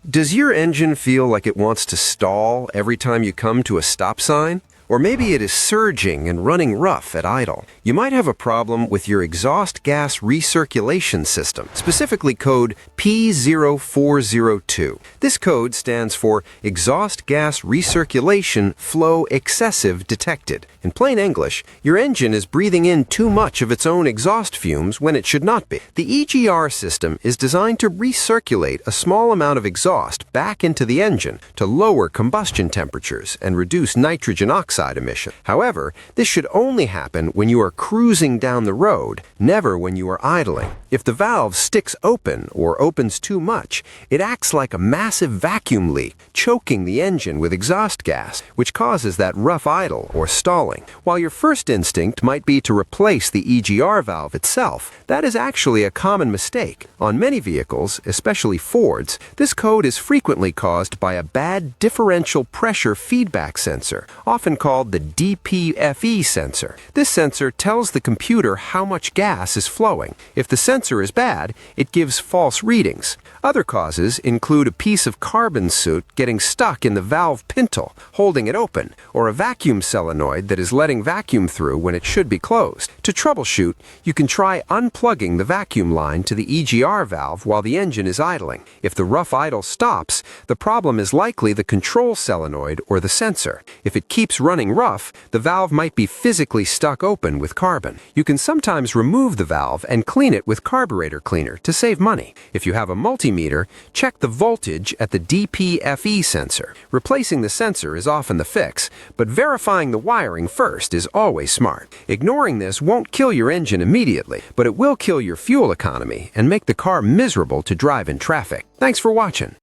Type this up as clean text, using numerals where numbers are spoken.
Does your engine feel like it wants to stall every time you come to a stop sign? Or maybe it is surging and running rough at idle. You might have a problem with your exhaust gas recirculation system, specifically code P0402. This code stands for Exhaust Gas Recirculation Flow Excessive Detected. In plain English, your engine is breathing in too much of its own exhaust fumes when it should not be. The EGR system is designed to recirculate a small amount of exhaust back into the engine to lower combustion temperatures and reduce nitrogen oxide emission. However, this should only happen when you are cruising down the road, never when you are idling. If the valve sticks open or opens too much, it acts like a massive vacuum leak, choking the engine with exhaust gas, which causes that rough idle or stalling. While your first instinct might be to replace the EGR valve itself, that is actually a common mistake. On many vehicles, especially Fords, this code is frequently caused by a bad differential pressure feedback sensor, often called the DPFE sensor. This sensor tells the computer how much gas is flowing. If the sensor is bad, it gives false readings. Other causes include a piece of carbon soot getting stuck in the valve pintle, holding it open, or a vacuum solenoid that is letting vacuum through when it should be closed. To troubleshoot, you can try unplugging the vacuum line to the EGR valve while the engine is idling. If the rough idle stops, the problem is likely the control solenoid or the sensor. If it keeps running rough, the valve might be physically stuck open with carbon. You can sometimes remove the valve and clean it with carburetor cleaner to save money. If you have a multimeter, check the voltage at the DPFE sensor. Replacing the sensor is often the fix, but verifying the wiring first is always smart. Ignoring this won't kill your engine immediately, but it will kill your fuel economy and make the car miserable to drive in traffic. Thanks for watching.